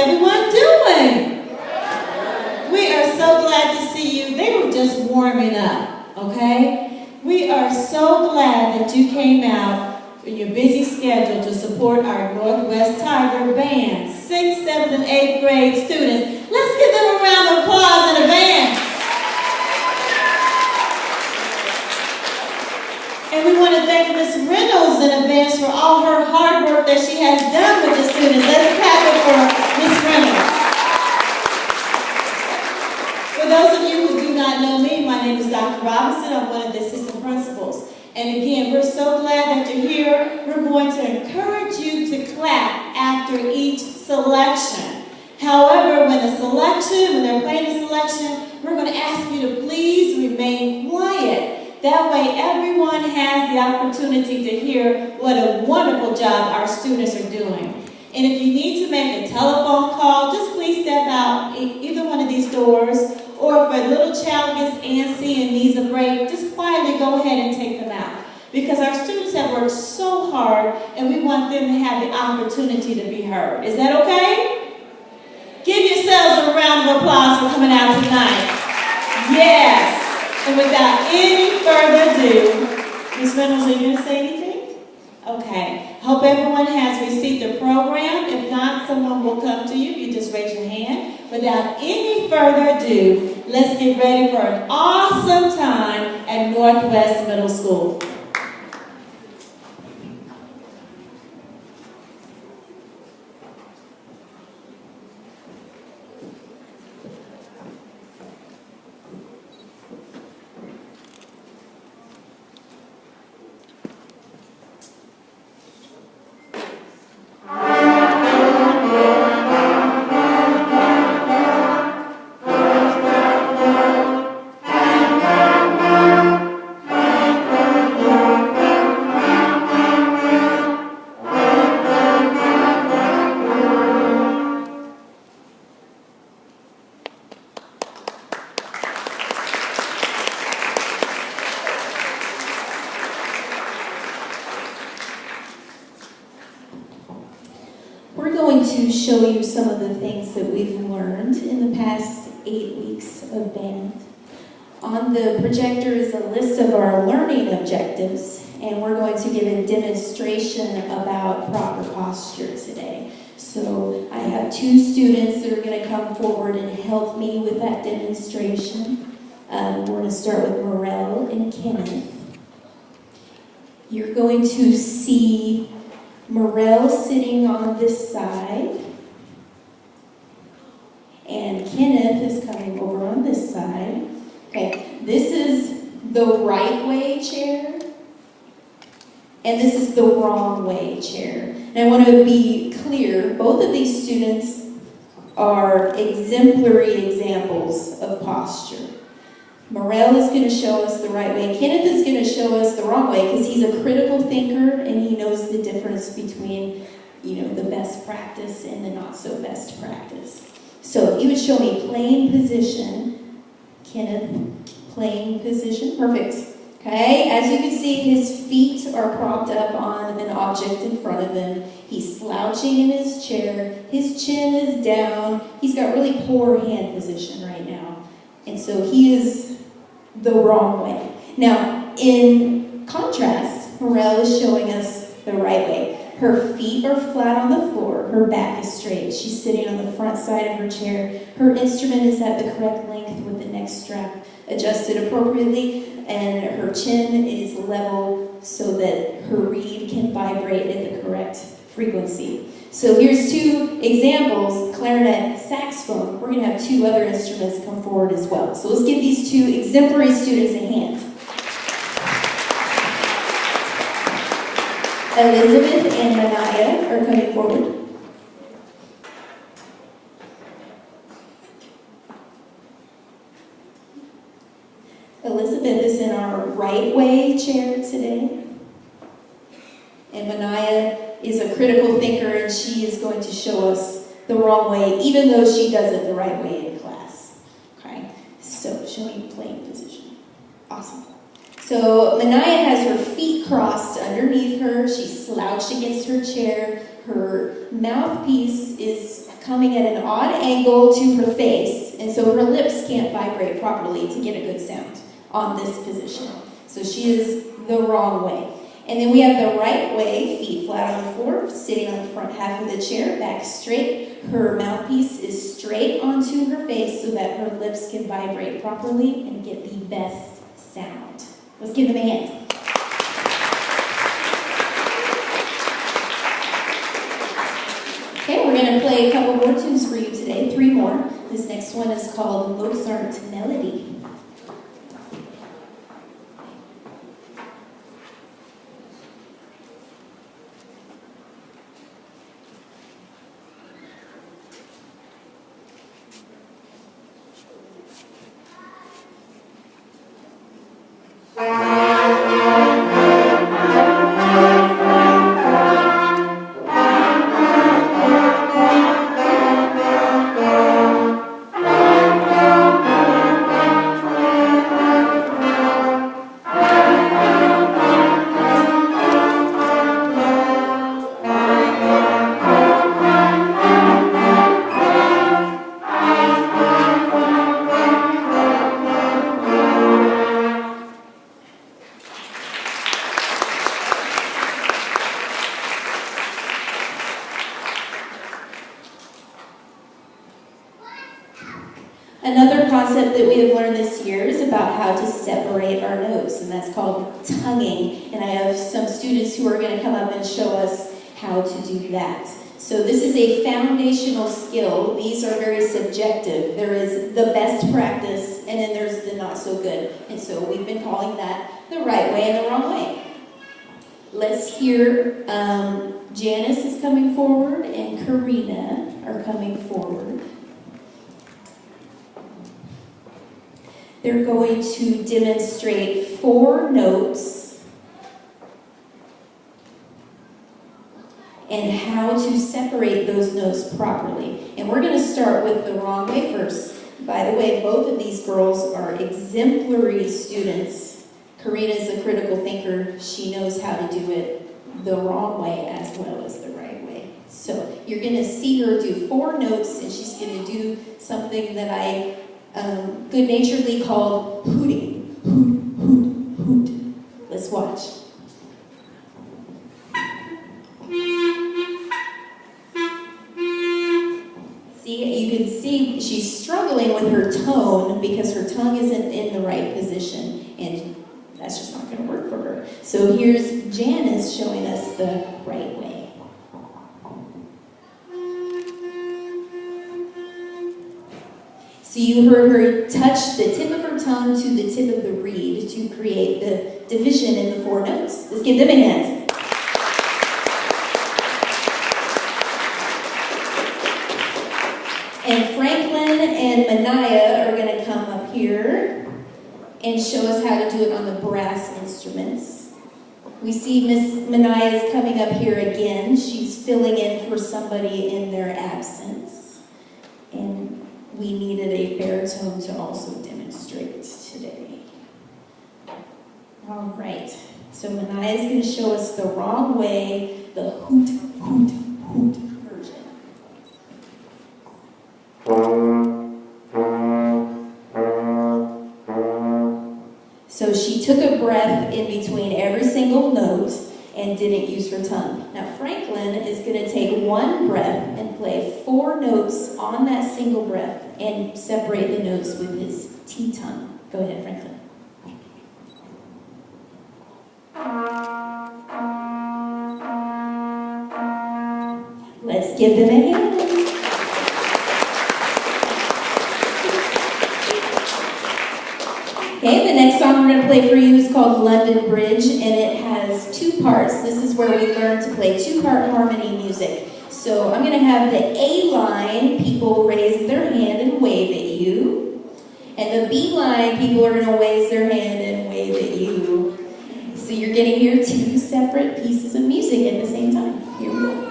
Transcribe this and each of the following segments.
everyone doing? We are so glad to see you. They were just warming up, okay? We are so glad that you came out in your busy schedule to support our Northwest Tiger Band, 6th, 7th, and 8th grade students. Let's give them a round of applause in advance. And we want to thank Ms. Reynolds in advance for all her hard work that she has done with the students. Let's clap it for Ms. Reynolds. For those of you who do not know me, my name is Dr. Robinson. I'm one of the assistant principals. And again, we're so glad that you're here. We're going to encourage you to clap after each selection. However, when they're playing a selection, we're going to ask you to please remain quiet. That way, everyone has the opportunity to hear what a wonderful job our students are doing. And if you need to make a telephone call, just please step out either one of these doors. Or if a little child gets antsy and needs a break, just quietly go ahead and take them out. Because our students have worked so hard, and we want them to have the opportunity to be heard. Is that okay? Give yourselves a round of applause for coming out tonight. Yes. And without any further ado, Ms. Reynolds, are you going to say anything? Okay. Hope everyone has received the program. If not, someone will come to you. You just raise your hand. Without any further ado, let's get ready for an awesome time at Northwest Middle School. To show you some of the things that we've learned in the past 8 weeks of band. On the projector is a list of our learning objectives, and we're going to give a demonstration about proper posture today. So I have 2 students that are going to come forward and help me with that demonstration. We're going to start with Morel and Kenneth. You're going to see Morel sitting on this side, and Kenneth is coming over on this side. Okay, this is the right way chair, and this is the wrong way chair. And I want to be clear, both of these students are exemplary examples of posture. Morel is going to show us the right way. Kenneth is going to show us the wrong way because he's a critical thinker and he knows the difference between, the best practice and the not so best practice. So if you would show me playing position, Kenneth, playing position, perfect. Okay, as you can see, his feet are propped up on an object in front of him. He's slouching in his chair. His chin is down. He's got really poor hand position right now. And so he is the wrong way. Now, in contrast, Morel is showing us the right way. Her feet are flat on the floor. Her back is straight. She's sitting on the front side of her chair. Her instrument is at the correct length with the neck strap adjusted appropriately, and her chin is level so that her reed can vibrate at the correct frequency. So here's 2 examples, clarinet, saxophone. We're going to have 2 other instruments come forward as well. So let's give these 2 exemplary students a hand. Elizabeth and Manaya are coming forward. Elizabeth is in our right way chair today. And Manaya is a critical thinker, and she is going to show us the wrong way, even though she does it the right way in class. Okay, so showing playing position. Awesome. So Manaya has her feet crossed underneath her. She's slouched against her chair. her mouthpiece is coming at an odd angle to her face, and so her lips can't vibrate properly to get a good sound on this position. So she is the wrong way. And then we have the right way, feet flat on the floor, sitting on the front half of the chair, back straight. Her mouthpiece is straight onto her face so that her lips can vibrate properly and get the best sound. Let's give them a hand. Okay, we're going to play a couple more tunes for you today, 3 more. This next one is called Mozart Melody. Another concept that we have learned this year is about how to separate our notes, and that's called tonguing. And I have some students who are going to come up and show us how to do that. So this is a foundational skill. These are very subjective. There is the best practice, and then there's the not so good. And so we've been calling that the right way and the wrong way. Let's hear Janice is coming forward and Karina are coming forward. They're going to demonstrate 4 notes and how to separate those notes properly. And we're going to start with the wrong way first. By the way, both of these girls are exemplary students. Karina is a critical thinker. She knows how to do it the wrong way as well as the right way. So you're going to see her do 4 notes, and she's going to do something that I good-naturedly called hooting. Hoot, hoot, hoot. Let's watch. See, you can see she's struggling with her tone because her tongue isn't in the right position, and that's just not going to work for her. So here's Janice showing us the right way. So you heard her touch the tip of her tongue to the tip of the reed to create the division in the 4 notes. Let's give them a hand. And Franklin and Manaya are going to come up here and show us how to do it on the brass instruments. We see Miss Manaya is coming up here again. She's filling in for somebody in their absence. And we needed a baritone to also demonstrate today. All right, so Manaya is going to show us the wrong way, the hoot, hoot, hoot version. So she took a breath in between every single note and didn't use her tongue. Now Franklin is going to take 1 breath and play 4 notes on that single breath and separate the notes with his T-tongue. Go ahead, Franklin. Let's give them a hand. Okay, the next song we're going to play for you is called London Bridge, and it has 2 parts. This is where we learn to play 2-part harmony music. So I'm going to have the A line people raise their hand and wave at you, and the B line people are going to raise their hand and wave at you. So you're going to hear 2 separate pieces of music at the same time. Here we go.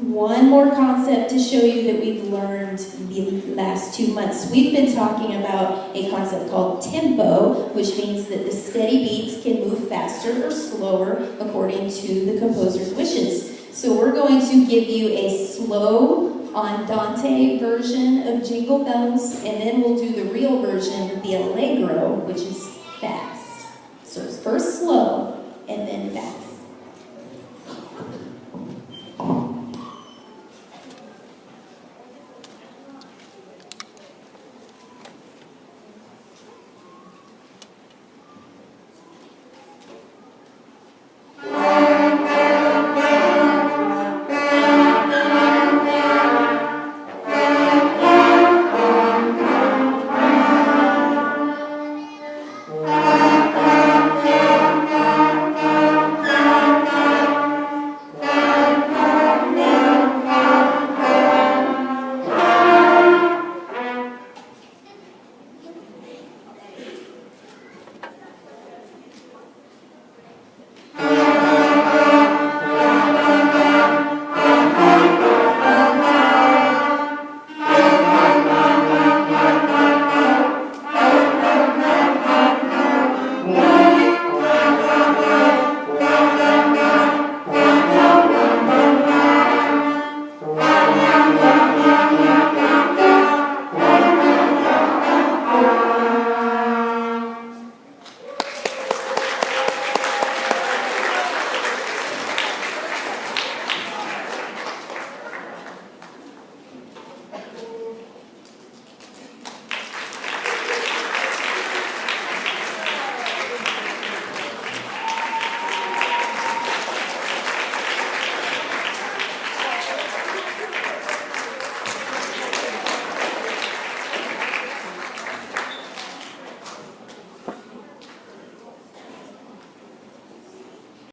One more concept to show you that we've learned the last 2 months. We've been talking about a concept called tempo, which means that the steady beats can move faster or slower according to the composer's wishes. So we're going to give you a slow andante version of Jingle Bells, and then we'll do the real version, the allegro, which is fast. So it's first slow.